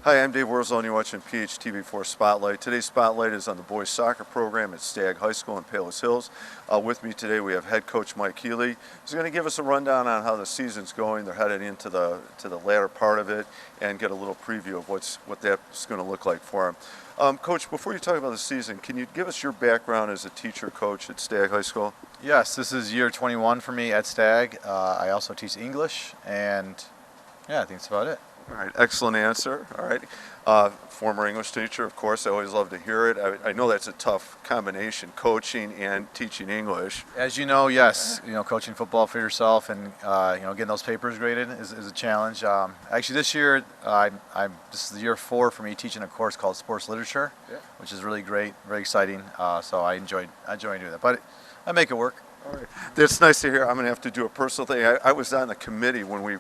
Hi, I'm Dave Wurzel, and you're watching PHTV4 Spotlight. Today's Spotlight is on the boys soccer program at Stagg High School in Palos Hills. With me today we have head coach Mike Healy. He's going to give us a rundown on how the season's going. They're headed into the latter part of it and get a little preview of what that's going to look like for them. Coach, before you talk about the season, can you give us your background as a teacher coach at Stagg High School? Yes, this is year 21 for me at Stagg. I also teach English, and yeah, I think that's about it. All right, excellent answer. All right. Former English teacher, of course. I always love to hear it. I know that's a tough combination, coaching and teaching English. As you know, yes, coaching football for yourself and getting those papers graded is a challenge. Actually, this year, this is year 4 for me teaching a course called Sports Literature, which is really great, very exciting. So I enjoy doing that, but I make it work. All right. That's nice to hear. I'm going to have to do a personal thing. I was on the committee when we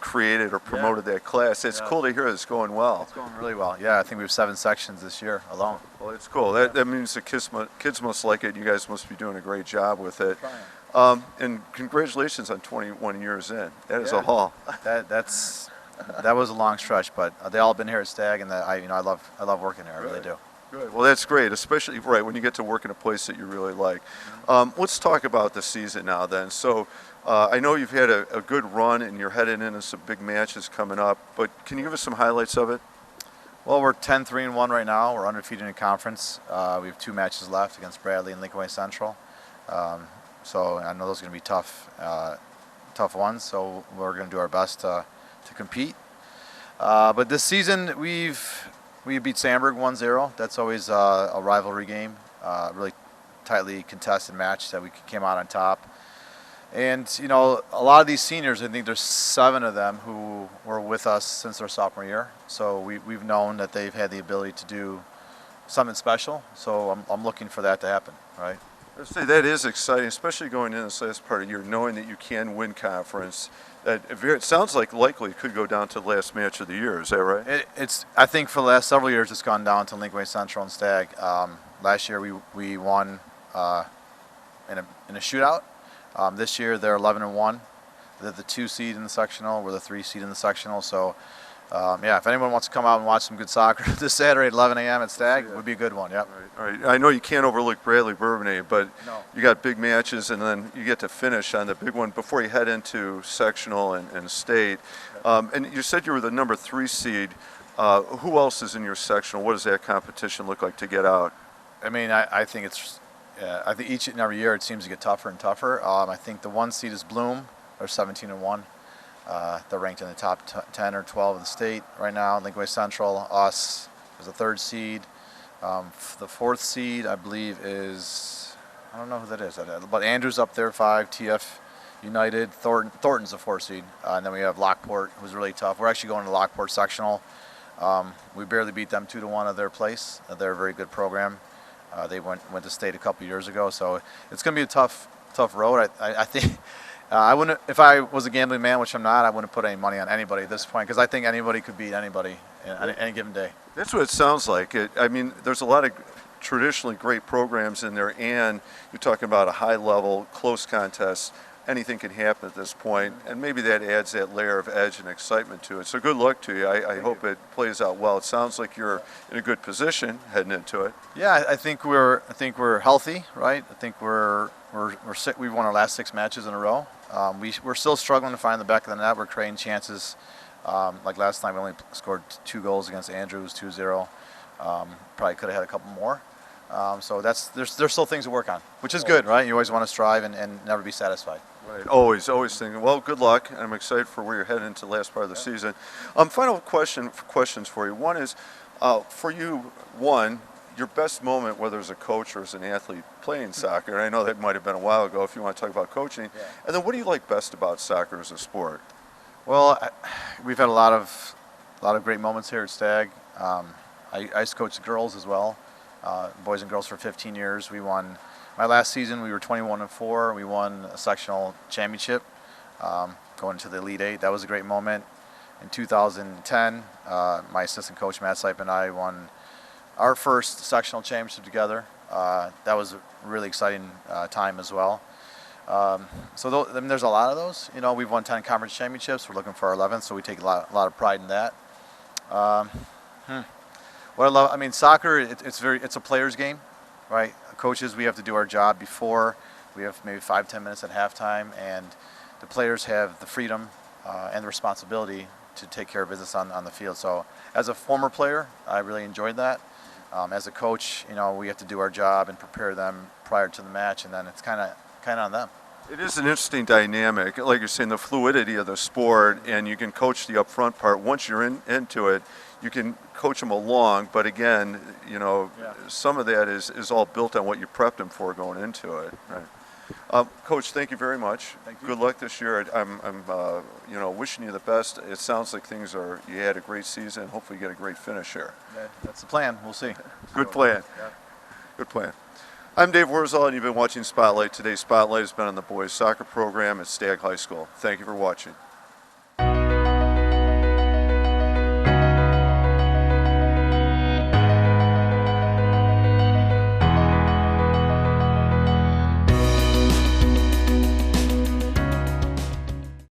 created or promoted that class. It's cool to hear it's going well. It's going really well. Yeah, I think we have 7 sections this year alone. Well, it's cool. That means the kids must like it. You guys must be doing a great job with it. And congratulations on 21 years in. That is a haul. That was a long stretch, but they all been here at Stagg, and I love working there. I really do. Good. Well, that's great, especially when you get to work in a place that you really like. Let's talk about the season now then. So I know you've had a good run and you're headed into some big matches coming up, but can you give us some highlights of it? Well, we're 10-3-1 right now. We're undefeated in conference. We have 2 matches left against Bradley and Lincoln Way Central. So I know those are going to be tough ones, so we're going to do our best to compete. But this season we beat Sandburg 1-0. That's always a rivalry game, really tightly contested match that we came out on top. And, a lot of these seniors, I think there's 7 of them who were with us since their sophomore year. So we've known that they've had the ability to do something special. So I'm looking for that to happen, right? I'd say that is exciting, especially going into this last part of the year, knowing that you can win conference. It sounds like likely it could go down to the last match of the year. Is that right? I think for the last several years it's gone down to Lincoln Way Central and Stagg. Last year we won in a shootout. This year they're 11-1. They're the 2 seed in the sectional. We're the 3 seed in the sectional. So, if anyone wants to come out and watch some good soccer this Saturday at 11 a.m. at Stagg, it would be a good one. Yep. All right. I know you can't overlook Bradley Bourbonnais, but you got big matches, and then you get to finish on the big one before you head into sectional and state. And you said you were the number 3 seed. Who else is in your sectional? What does that competition look like to get out? I mean, I think it's. I think each and every year it seems to get tougher and tougher. I think the 1 seed is Bloom. They're 17-1. They're ranked in the top 10 or 12 of the state right now. Lincoln Way Central, us, is the 3rd seed. The 4th seed, I believe, is, I don't know who that is, but Andrew's up there, 5, TF United. Thornton's the 4th seed. And then we have Lockport, who's really tough. We're actually going to Lockport sectional. We barely beat them 2-1 of their place. They're a very good program. They went to state a couple years ago, so it's going to be a tough road. I think I wouldn't, if I was a gambling man, which I'm not, I wouldn't put any money on anybody at this point because I think anybody could beat anybody any given day. That's what it sounds like. There's a lot of traditionally great programs in there, and you're talking about a high-level, close contest. Anything can happen at this point, and maybe that adds that layer of edge and excitement to it. So good luck to you. I hope it plays out well. It sounds like you're in a good position heading into it. Yeah, I think we're healthy, right? I think we're sick. We've won our last 6 matches in a row. We're still struggling to find the back of the net. We're creating chances. Like last time, we only scored 2 goals against Andrews, 2-0. Probably could have had a couple more. So there's still things to work on, which is good, right? You always want to strive and never be satisfied. Right. Always thinking, well, good luck. I'm excited for where you're heading into the last part of the season. Final questions for you. One is, for you, your best moment, whether as a coach or as an athlete playing soccer, and I know that might have been a while ago if you want to talk about coaching, and then what do you like best about soccer as a sport? Well, we've had a lot of great moments here at Stagg. I used to coach the girls as well, boys and girls for 15 years. We won. My last season, we were 21-4. We won a sectional championship, going to the Elite 8. That was a great moment. In 2010, my assistant coach, Matt Sipe, and I won our first sectional championship together. That was a really exciting time as well. There's a lot of those. We've won 10 conference championships. We're looking for our 11th, so we take a lot of pride in that. What I love, I mean, soccer, it's a player's game, right? Coaches, we have to do our job before. We have maybe 5-10 minutes at halftime, and the players have the freedom and the responsibility to take care of business on the field. So as a former player, I really enjoyed that. As a coach, we have to do our job and prepare them prior to the match, and then it's kind of on them. It is an interesting dynamic, like you're saying, the fluidity of the sport, and you can coach the upfront part. Once you're into it, you can coach them along, but again, some of that is all built on what you prepped them for going into it. Right. Coach, thank you very much. Thank you. Good luck this year. I'm wishing you the best. It sounds like you had a great season. Hopefully you get a great finish here. Yeah, that's the plan. We'll see. Good plan. Yeah. Good plan. I'm Dave Wurzel, and you've been watching Spotlight. Today's Spotlight has been on the boys soccer program at Stagg High School. Thank you for watching.